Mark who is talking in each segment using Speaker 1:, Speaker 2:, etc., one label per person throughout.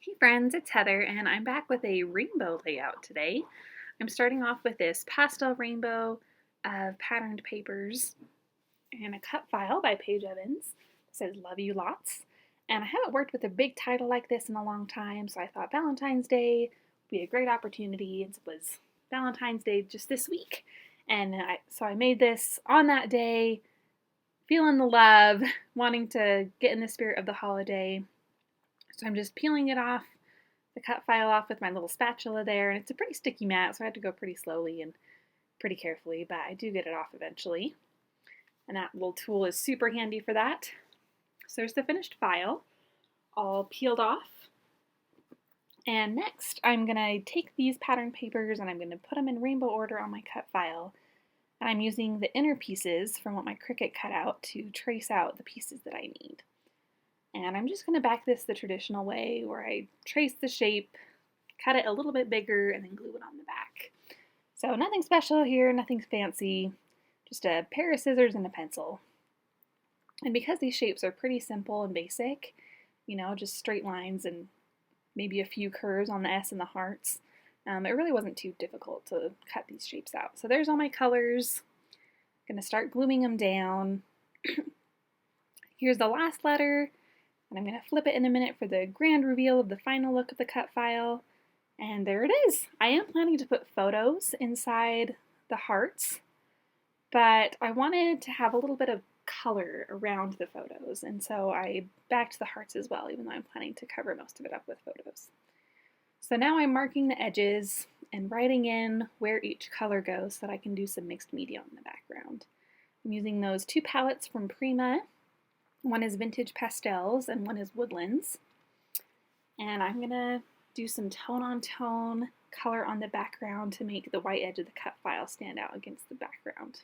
Speaker 1: Hey friends, it's Heather and I'm back with a rainbow layout today. I'm starting off with this pastel rainbow of patterned papers and a cut file by Paige Evans. It says love you lots. And I haven't worked with a big title like this in a long time, so I thought Valentine's Day would be a great opportunity. It was Valentine's Day just this week. So I made this on that day, feeling the love, wanting to get in the spirit of the holiday. So I'm just peeling it off, the cut file off with my little spatula there, and it's a pretty sticky mat, so I had to go pretty slowly and pretty carefully, but I do get it off eventually. And that little tool is super handy for that. So there's the finished file, all peeled off. And next, I'm gonna take these pattern papers and I'm gonna put them in rainbow order on my cut file. And I'm using the inner pieces from what my Cricut cut out to trace out the pieces that I need. And I'm just going to back this the traditional way where I trace the shape, cut it a little bit bigger, and then glue it on the back. So nothing special here, nothing fancy, just a pair of scissors and a pencil. And because these shapes are pretty simple and basic, just straight lines and maybe a few curves on the S and the hearts, it really wasn't too difficult to cut these shapes out. So there's all my colors. I'm going to start gluing them down. Here's the last letter. And I'm going to flip it in a minute for the grand reveal of the final look of the cut file. And there it is. I am planning to put photos inside the hearts, but I wanted to have a little bit of color around the photos. And so I backed the hearts as well, even though I'm planning to cover most of it up with photos. So now I'm marking the edges and writing in where each color goes so that I can do some mixed media on the background. I'm using those two palettes from Prima. One is Vintage Pastels and one is Woodlands. And I'm going to do some tone-on-tone color on the background to make the white edge of the cut file stand out against the background.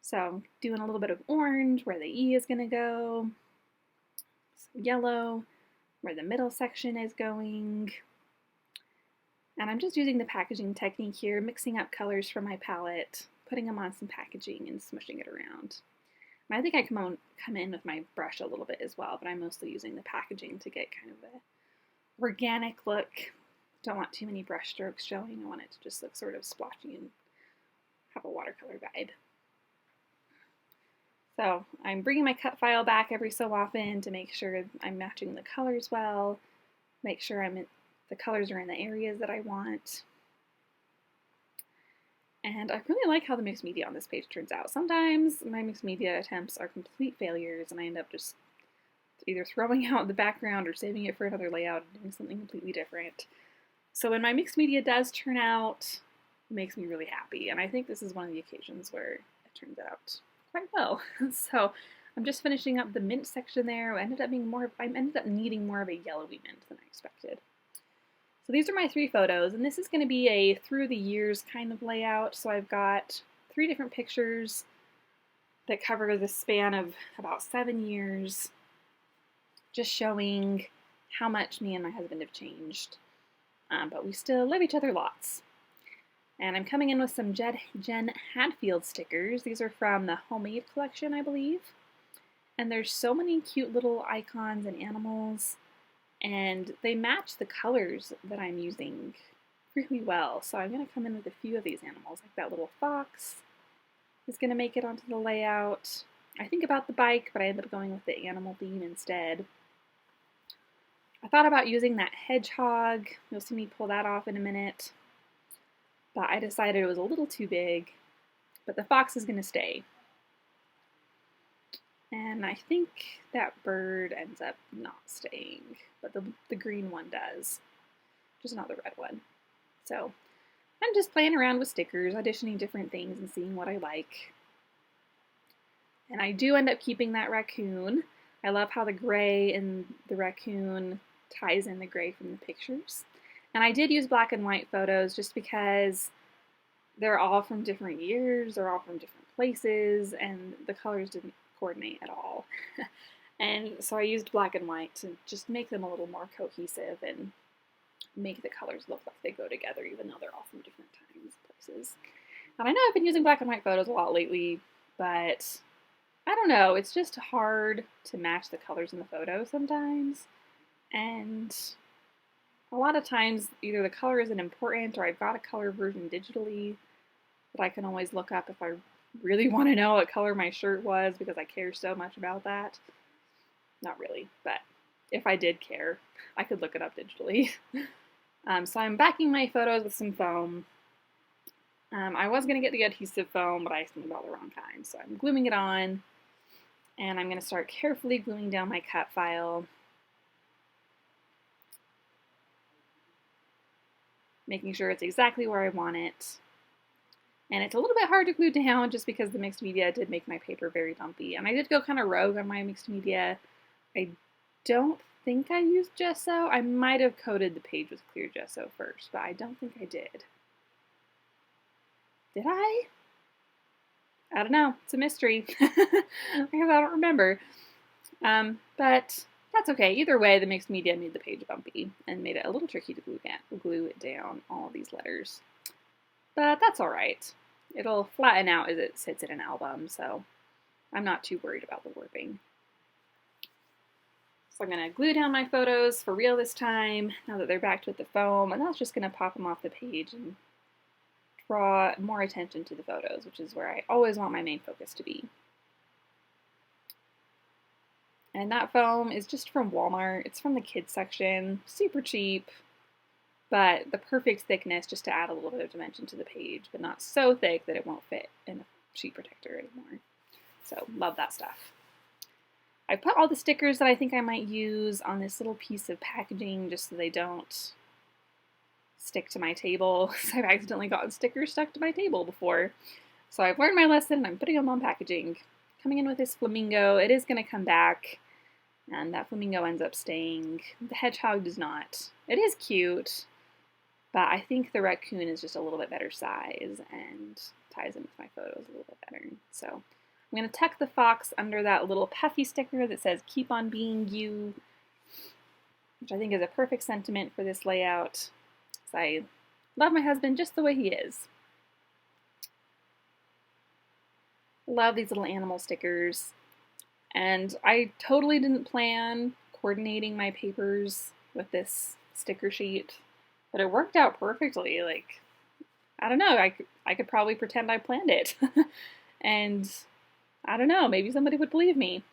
Speaker 1: So doing a little bit of orange where the E is going to go, some yellow where the middle section is going. And I'm just using the packaging technique here, mixing up colors from my palette, putting them on some packaging and smushing it around. I think I come in with my brush a little bit as well, but I'm mostly using the packaging to get kind of a organic look. Don't want too many brush strokes showing. I want it to just look sort of splotchy and have a watercolor vibe. So I'm bringing my cut file back every so often to make sure I'm matching the colors well, make sure the colors are in the areas that I want. And I really like how the mixed media on this page turns out. Sometimes my mixed media attempts are complete failures and I end up just either throwing out the background or saving it for another layout and doing something completely different. So when my mixed media does turn out, it makes me really happy. And I think this is one of the occasions where it turns out quite well. So I'm just finishing up the mint section there. I ended up needing more of a yellowy mint than I expected. So these are my 3 photos, and this is going to be a through the years kind of layout. So I've got 3 different pictures that cover the span of about 7 years, just showing how much me and my husband have changed. But we still love each other lots. And I'm coming in with some Jen Hadfield stickers. These are from the Homemade collection, I believe. And there's so many cute little icons and animals. And they match the colors that I'm using really well. So I'm going to come in with a few of these animals, like that little fox is going to make it onto the layout. I think about the bike, but I ended up going with the animal theme instead. I thought about using that hedgehog. You'll see me pull that off in a minute. But I decided it was a little too big, but the fox is going to stay. And I think that bird ends up not staying, but the green one does, just not the red one. So I'm just playing around with stickers, auditioning different things and seeing what I like. And I do end up keeping that raccoon. I love how the gray in the raccoon ties in the gray from the pictures. And I did use black and white photos just because they're all from different years, they're all from different places, and the colors didn't coordinate at all. And so I used black and white to just make them a little more cohesive and make the colors look like they go together, even though they're all from different times and places. And I know I've been using black and white photos a lot lately, but I don't know, it's just hard to match the colors in the photo sometimes. And a lot of times either the color isn't important or I've got a color version digitally that I can always look up if I really want to know what color my shirt was because I care so much about that. Not really, but if I did care, I could look it up digitally. So I'm backing my photos with some foam. I was going to get the adhesive foam, but I accidentally bought the wrong kind. So I'm gluing it on, and I'm going to start carefully gluing down my cut file, making sure it's exactly where I want it. And it's a little bit hard to glue down just because the mixed media did make my paper very bumpy. And I did go kind of rogue on my mixed media. I don't think I used gesso. I might have coated the page with clear gesso first, but I don't think I did. Did I? I don't know. It's a mystery. I don't remember. But that's okay. Either way, the mixed media made the page bumpy and made it a little tricky to glue it down, all of these letters. But that's all right. It'll flatten out as it sits in an album, so I'm not too worried about the warping. So I'm going to glue down my photos for real this time, now that they're backed with the foam, and that's just going to pop them off the page and draw more attention to the photos, which is where I always want my main focus to be. And that foam is just from Walmart. It's from the kids section, super cheap, but the perfect thickness just to add a little bit of dimension to the page, but not so thick that it won't fit in a sheet protector anymore. So love that stuff. I put all the stickers that I think I might use on this little piece of packaging just so they don't stick to my table. I've accidentally gotten stickers stuck to my table before. So I've learned my lesson and I'm putting them on packaging. Coming in with this flamingo, it is going to come back, and that flamingo ends up staying. The hedgehog does not. It is cute, but I think the raccoon is just a little bit better size and ties in with my photos a little bit better. So I'm going to tuck the fox under that little puffy sticker that says "Keep on being you," which I think is a perfect sentiment for this layout. So I love my husband just the way he is. Love these little animal stickers. And I totally didn't plan coordinating my papers with this sticker sheet, but it worked out perfectly. Like, I don't know, I could probably pretend I planned it. And I don't know, maybe somebody would believe me.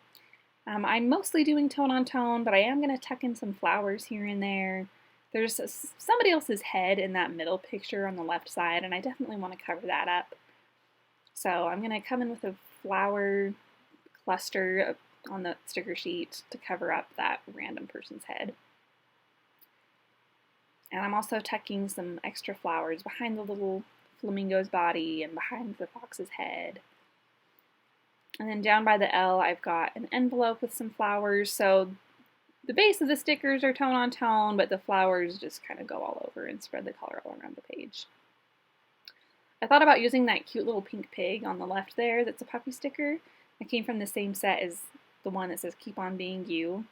Speaker 1: I'm mostly doing tone on tone, but I am going to tuck in some flowers here and there. There's somebody else's head in that middle picture on the left side, and I definitely want to cover that up. So I'm going to come in with a flower cluster on the sticker sheet to cover up that random person's head. And I'm also tucking some extra flowers behind the little flamingo's body and behind the fox's head. And then down by the L, I've got an envelope with some flowers. So the base of the stickers are tone on tone, but the flowers just kind of go all over and spread the color all around the page. I thought about using that cute little pink pig on the left there that's a puppy sticker. It came from the same set as the one that says "Keep on being you."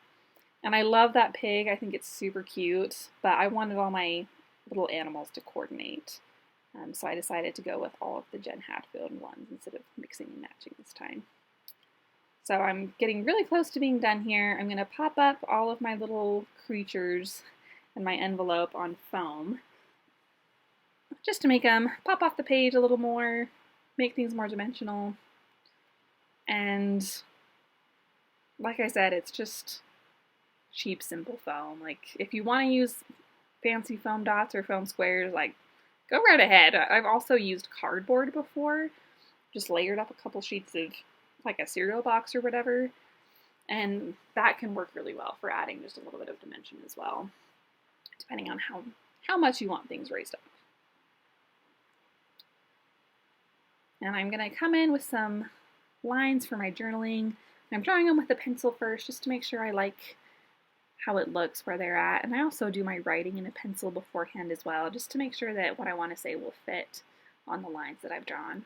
Speaker 1: And I love that pig. I think it's super cute, but I wanted all my little animals to coordinate. So I decided to go with all of the Jen Hadfield ones instead of mixing and matching this time. So I'm getting really close to being done here. I'm going to pop up all of my little creatures in my envelope on foam, just to make them pop off the page a little more, make things more dimensional. And like I said, it's just cheap, simple foam. Like, if you want to use fancy foam dots or foam squares, like, go right ahead. I've also used cardboard before, just layered up a couple sheets of like a cereal box or whatever, and that can work really well for adding just a little bit of dimension as well, depending on how much you want things raised up. And I'm going to come in with some lines for my journaling. I'm drawing them with a pencil first just to make sure I like how it looks where they're at. And I also do my writing in a pencil beforehand as well, just to make sure that what I want to say will fit on the lines that I've drawn.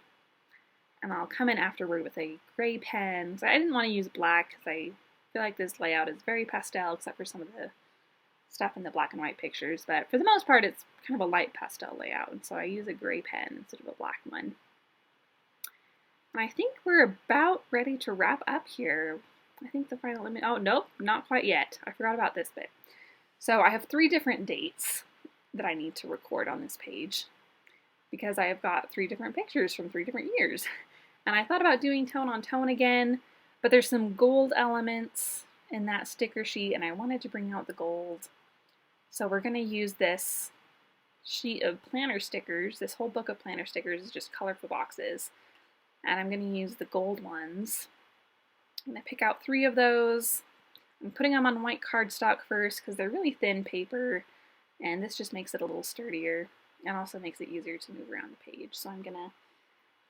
Speaker 1: And I'll come in afterward with a gray pen. So I didn't want to use black because I feel like this layout is very pastel, except for some of the stuff in the black and white pictures. But for the most part, it's kind of a light pastel layout. And so I use a gray pen instead of a black one. And I think we're about ready to wrap up here. I think the final limit, oh nope, not quite yet. I forgot about this bit. So I have 3 different dates that I need to record on this page because I have got 3 different pictures from 3 different years. And I thought about doing tone on tone again, but there's some gold elements in that sticker sheet and I wanted to bring out the gold. So we're going to use this sheet of planner stickers. This whole book of planner stickers is just colorful boxes. And I'm going to use the gold ones. I'm going to pick out 3 of those. I'm putting them on white cardstock first because they're really thin paper, and this just makes it a little sturdier and also makes it easier to move around the page. So I'm going to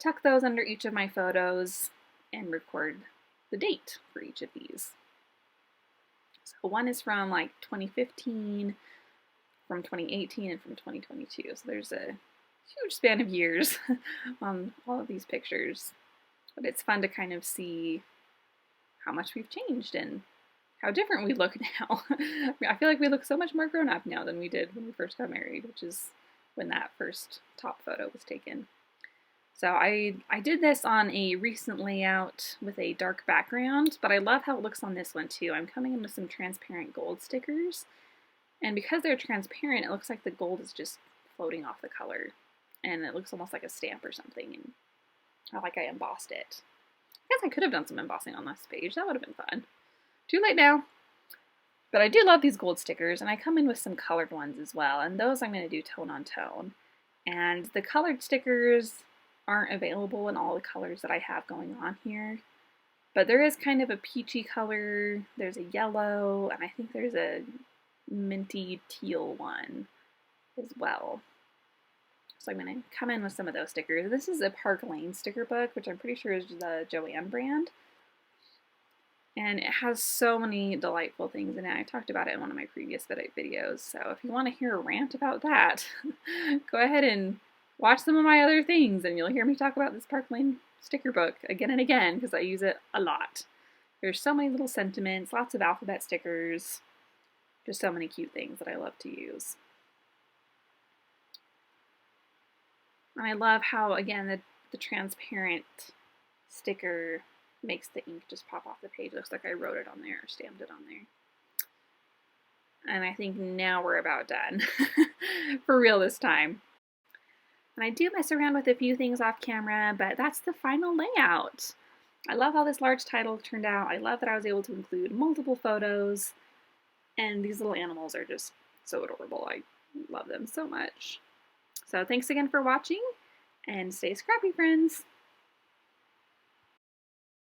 Speaker 1: tuck those under each of my photos and record the date for each of these. So one is from like 2015, from 2018, and from 2022. So there's a huge span of years on all of these pictures. But it's fun to kind of see how much we've changed and how different we look now. I feel like we look so much more grown up now than we did when we first got married, which is when that first top photo was taken. So I did this on a recent layout with a dark background, but I love how it looks on this one too. I'm coming in with some transparent gold stickers, and because they're transparent, it looks like the gold is just floating off the color, and it looks almost like a stamp or something, and I embossed it. I guess I could have done some embossing on this page. That would have been fun. Too late now. But I do love these gold stickers, and I come in with some colored ones as well, and those I'm going to do tone on tone. And the colored stickers aren't available in all the colors that I have going on here, but there is kind of a peachy color, there's a yellow, and I think there's a minty teal one as well. So I'm going to come in with some of those stickers. This is a Park Lane sticker book, which I'm pretty sure is the Joanne brand. And it has so many delightful things in it. I talked about it in one of my previous videos, so if you want to hear a rant about that, go ahead and watch some of my other things, and you'll hear me talk about this Park Lane sticker book again and again, because I use it a lot. There's so many little sentiments, lots of alphabet stickers, just so many cute things that I love to use. And I love how, again, the transparent sticker makes the ink just pop off the page. It looks like I wrote it on there or stamped it on there. And I think now we're about done. For real this time. And I do mess around with a few things off camera, but that's the final layout. I love how this large title turned out. I love that I was able to include multiple photos. And these little animals are just so adorable. I love them so much. So thanks again for watching, and stay scrappy, friends!